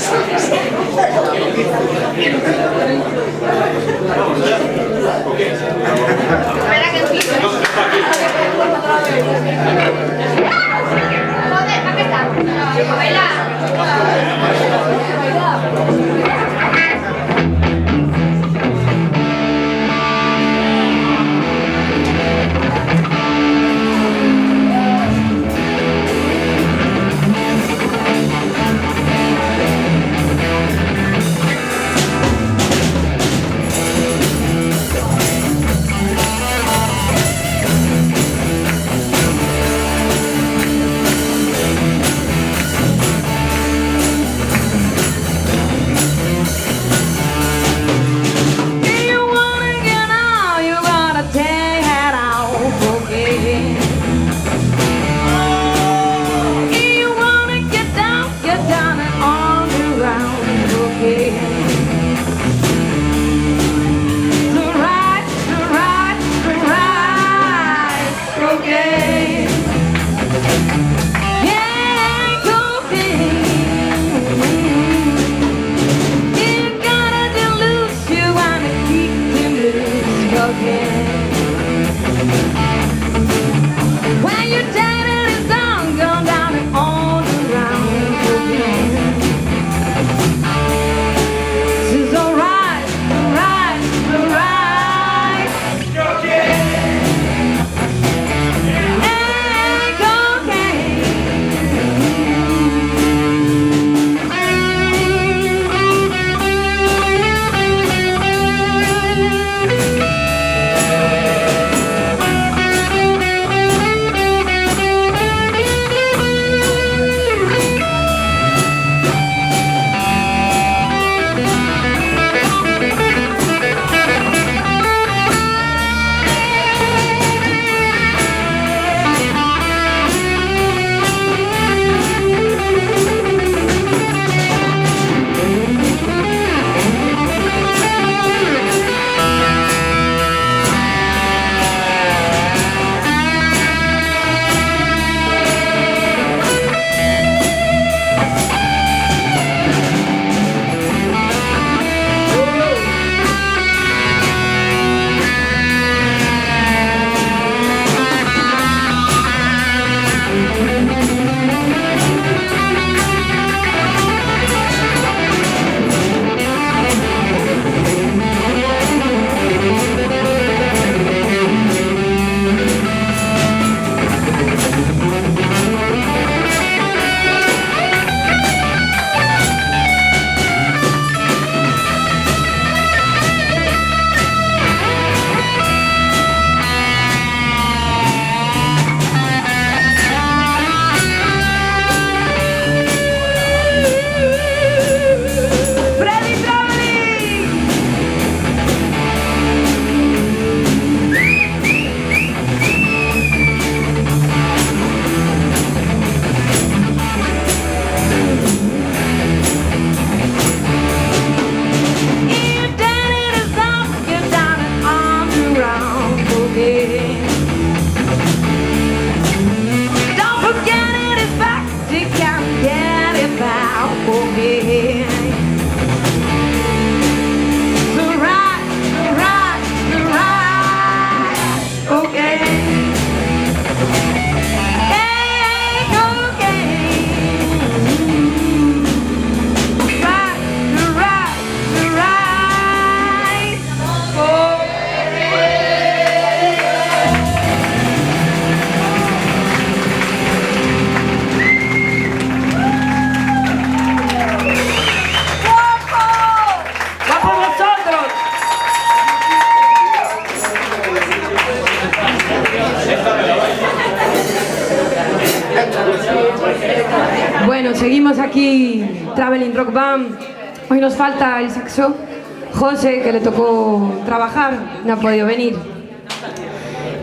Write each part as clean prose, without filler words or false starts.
Espera que empiece. Joder, ¿para qué está? ¿Para bailar? Bueno, seguimos aquí, Traveling Rock Band. Hoy nos falta el saxo, José, que le tocó trabajar, no ha podido venir.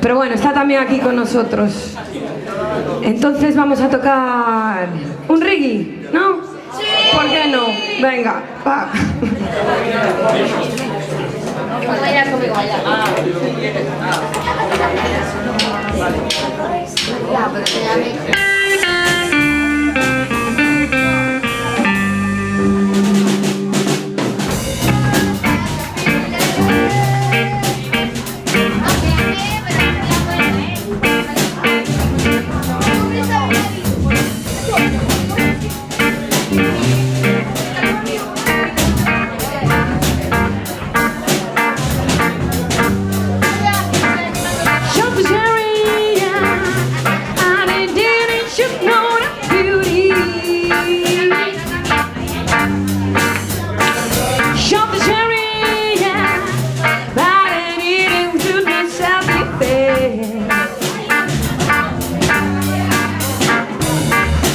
Pero bueno, está también aquí con nosotros. Entonces vamos a tocar un reggae, ¿no? ¡Sí! ¿Por qué no? Venga, va. Baila conmigo, baila. Ya, pero te Shop the cherry, yeah, and it didn't should know the beauty. Shop the cherry, yeah, but it didn't should be self-defense.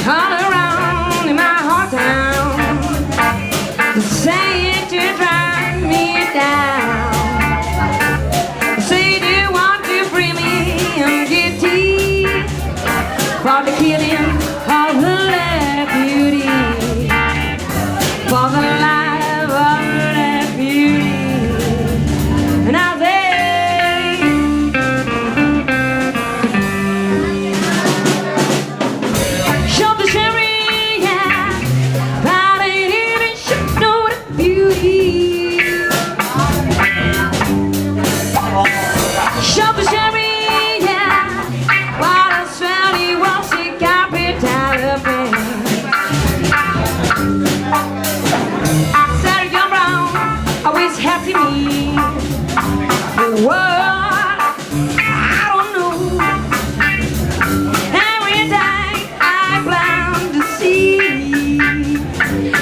All around in my heart town, say it to drive me down. Say, do you want to bring me guilty for the killing of the left beauty, for the life of the left beauty? And I say, show the cherry, yeah, but it even should know the beauty. Shop the cherry, yeah, what a swell he was, the capital of man. I said you're brown, always happy me. What? I don't know. Every day I plan to see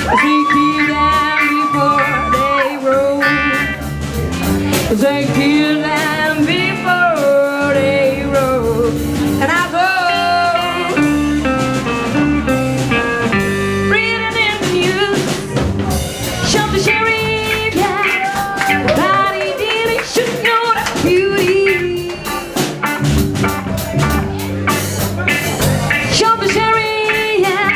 they kill them before they roll. They kill them before they roll. And I go reading in the news, shop the cherry, yeah, but he didn't should know the beauty. Shop the cherry, yeah,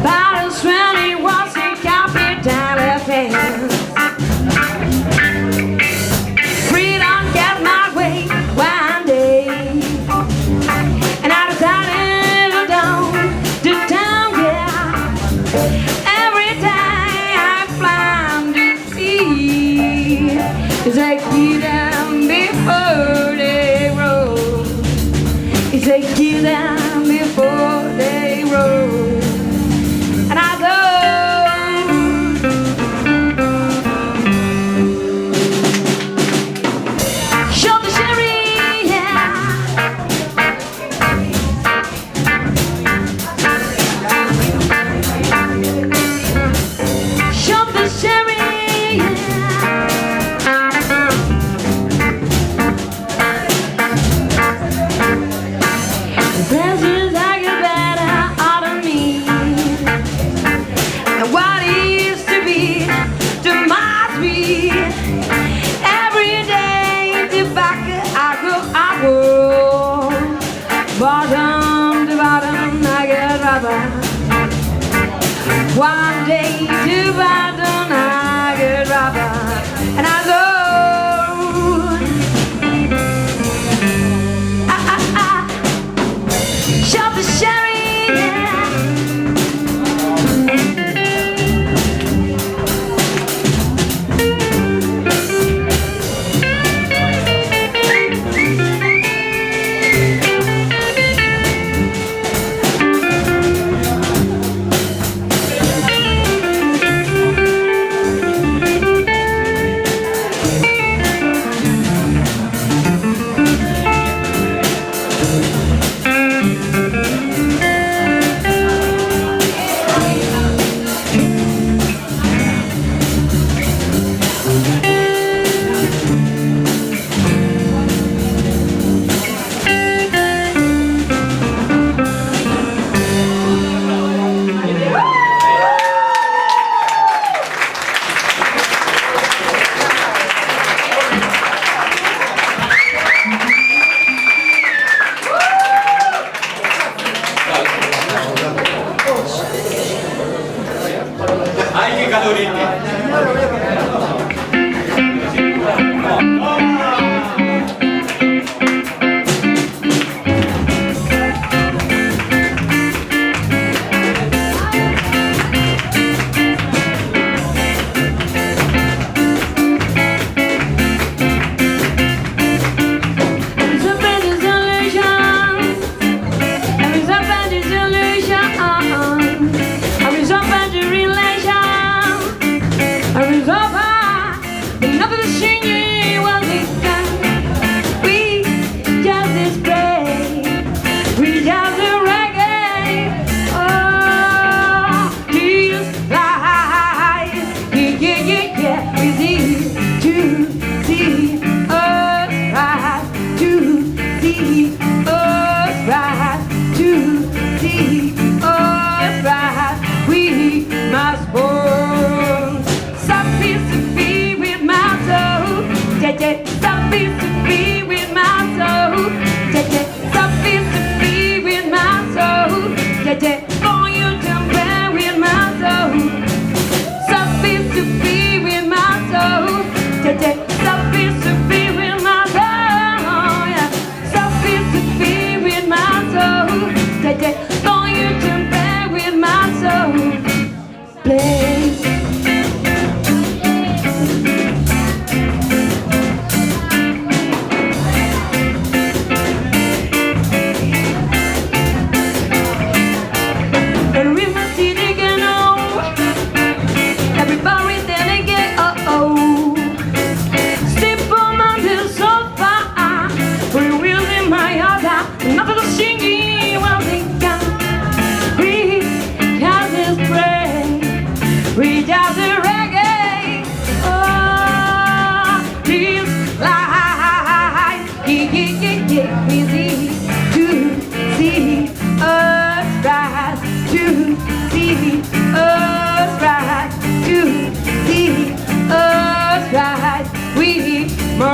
but it's when he was a capital offense. Freedom get my way one day, and I decided to down to town, yeah. Every day I plan to see is they kill them before they roll. Is they kill them before they roll. And I go. Show the cherry, yeah. Show the cherry, yeah. The pleasures I get better out of me, and what it used to be to must be. Every day to back I go, bottom to bottom I get rubber. One day to bottom I get rubber, and I go. Shop the cherry, yeah.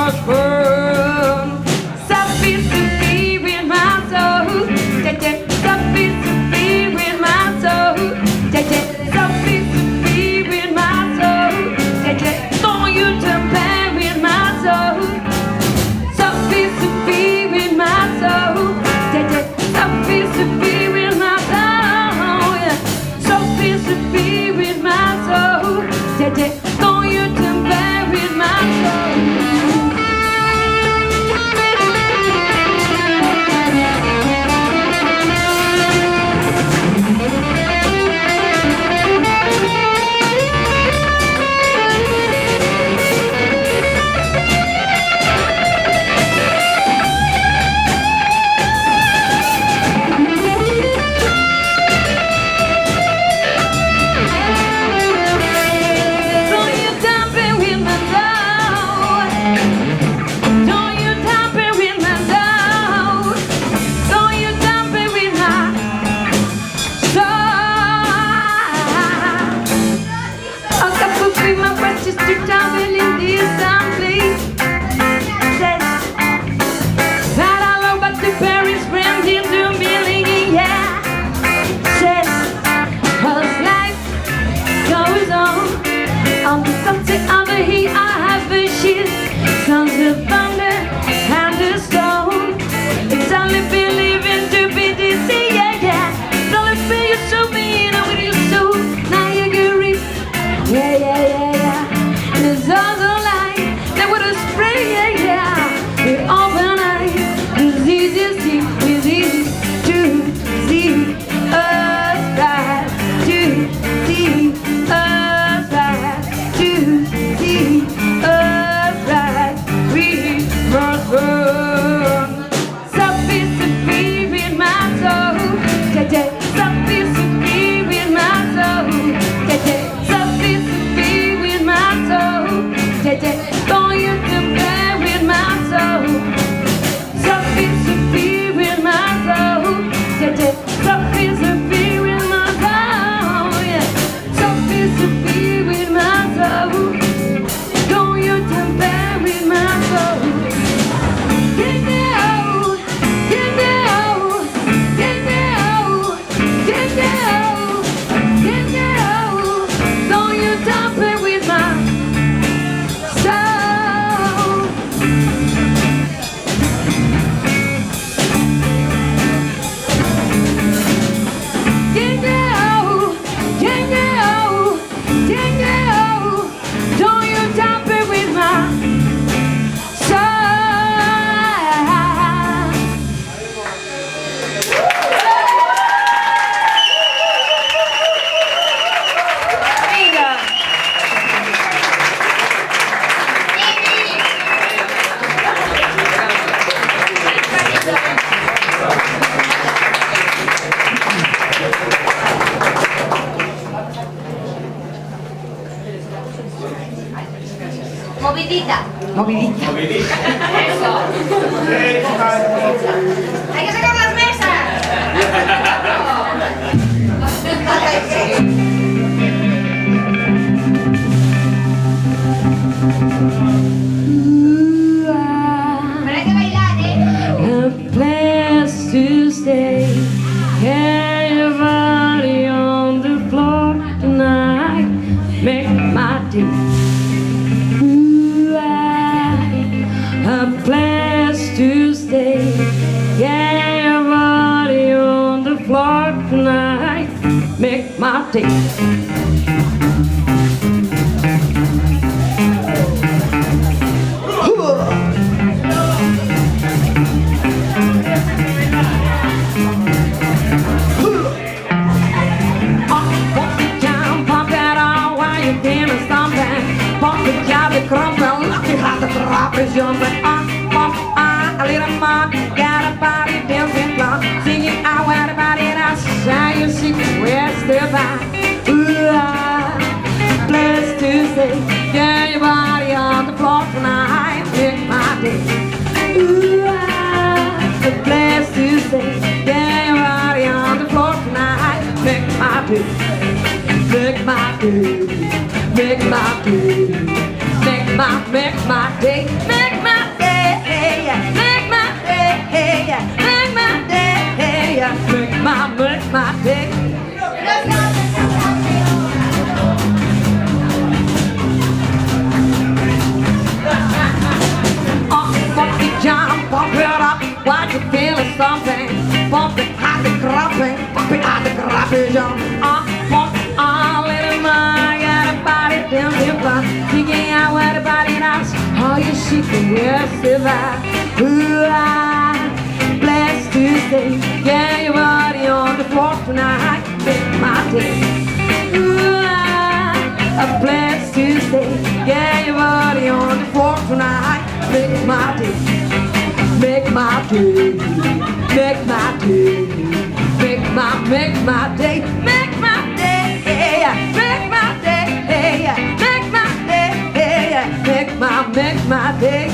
prosper. Selfish to be with my soul. Selfish to be with my soul. Selfish to be with my soul. Don't you compare with my soul. Selfish to be with my soul. Selfish to be with my soul. Selfish to be with my soul. Don't you compare with my soul. Just to travel in this place. That I love but the Paris friends into million, yeah. Says, cause life goes on the sunset, on the heat, I have the shit. Sounds of thunder and the storm. It's only believing to be dizzy, yeah, yeah. It's only feel so mean with your soul. Now you get rich, yeah, yeah, yeah, yeah. It's all the light that would have sprayed, yeah, yeah. With open eyes, it's easy to see us rise, to see us rise, to see us rise. We must burn. Selfish to be with my soul. Selfish to be with my soul. Selfish to be with my soul. Don't you compare with my soul. Selfish to be with my soul. Selfish to be with my soul. Yeah. Selfish to be with my soul. Don't you compare with my soul. Get down, get down, get down, get down, get down. Don't you compare with my soul. Get down, get down, get down. Don't you tamper with my soul. Amiga. Movidita. Movidita. Eso. Hay que sacar las mesas. Pero hay que bailar, A place to stay. Everybody on the floor tonight. Make my day. Ooh, a place to stay. Everybody on the floor tonight. Make my day. Jumping on, a little more. Got a body dancing floor, singing out where the body and I you see where's the vibe. Ooh, blessed to say, get your body on the floor tonight, make my day. Ooh, blessed to say, get your body on the floor tonight, make my day, make my day, make my day. Make my day, make my jump. Little ma, got a body dancing fly. Thinking I want a body dance. Oh, you she can well survive. Ooh, I'm blessed to stay. Yeah, your body on the floor tonight. Make my day. Ooh, I'm blessed to stay. Yeah, your body on the floor tonight. Make my day. Make my day. Make my day. Make my day. Make my day. Make my day. Make my day. Make my day.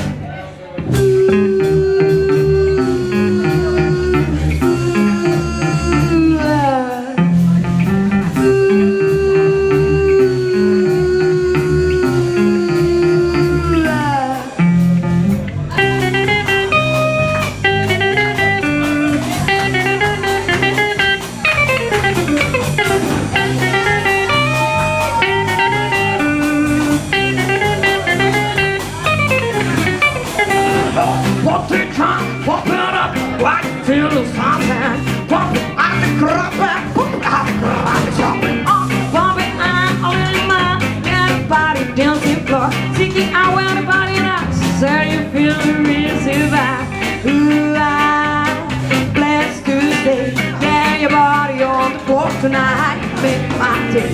Feel the sunshine, pumping out the crop, pumping out the crop, jumping on, pumping out all in my got a body dancing floor, seeking out where the body knocks, so you feel the real survive. Ooh, I'm blessed to stay, yeah, your body on the floor tonight, make my day.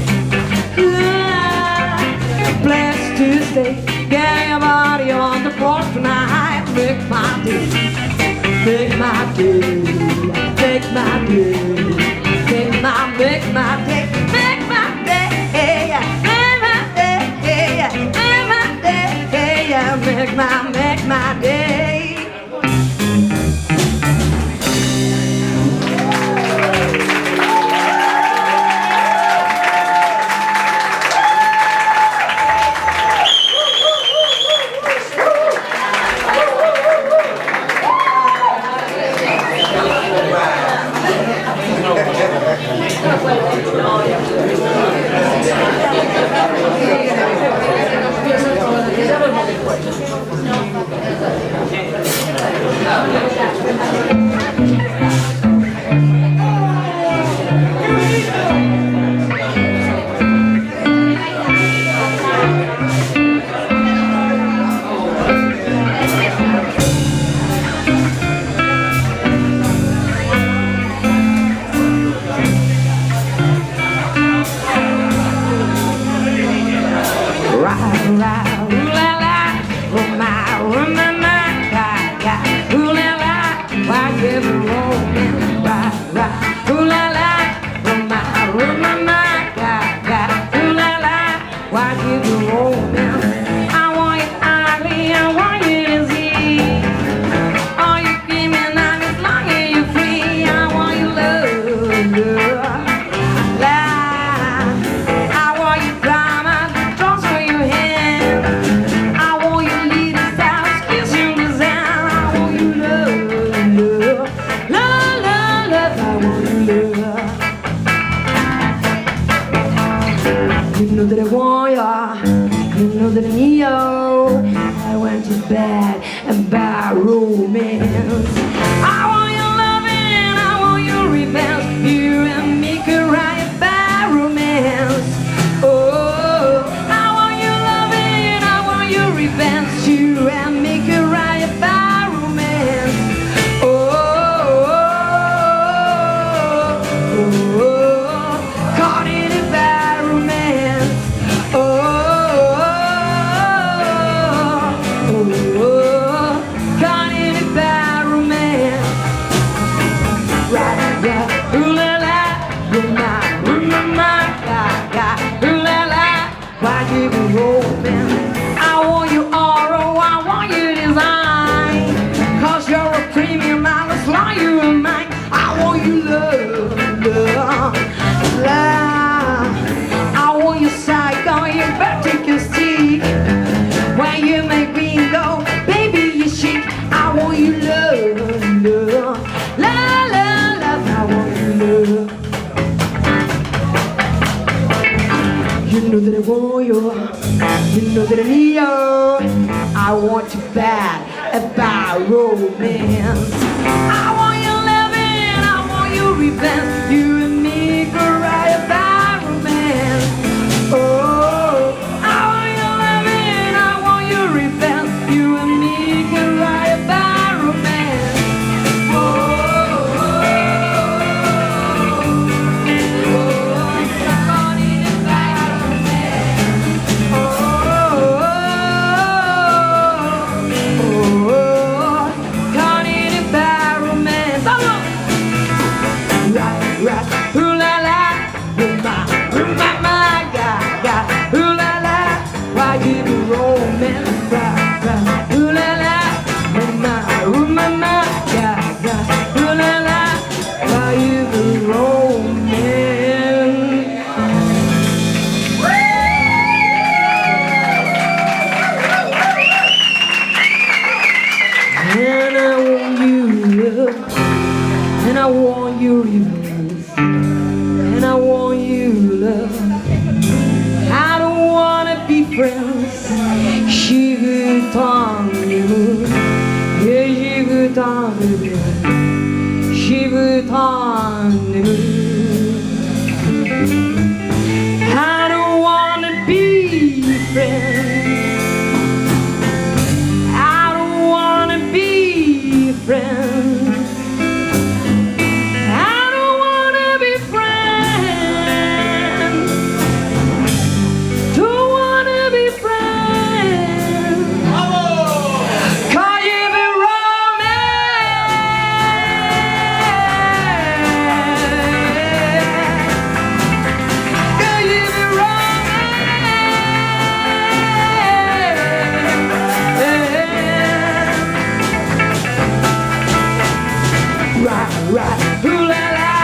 Ooh, I'm blessed to stay, yeah, your body on the floor tonight, make my day. Make my day, make my day, make my day, make my day, make my day, make my day, make my day. I went to bed and buy romance. I want your loving, I want your revenge. You and me could write bad romance. Oh, I want your loving, I want your revenge. You and me could write bad romance. Oh, caught in a bad romance. I want you oral, I want you design. Cause you're a premium, I was like you and mine. I want you love, love, love. I want you psycho, you better take your seat. When you make me go, baby, you chic. I want you love, love, love, love, love. I want you love. You know that I want you. You know that I need you. I want you bad about romance. I want your loving, I want your revenge. You and me go right. And I want you, love. And I want you, love. And I want you, love. I don't wanna be friends. Je veux t'enlever. Et je veux t'enlever. Je veux t'enlever. I don't wanna be friends. I don't wanna be friends. I don't wanna be friends. Don't wanna be friends. Call you the romance. Call you the romance. Right, right, ooh la la,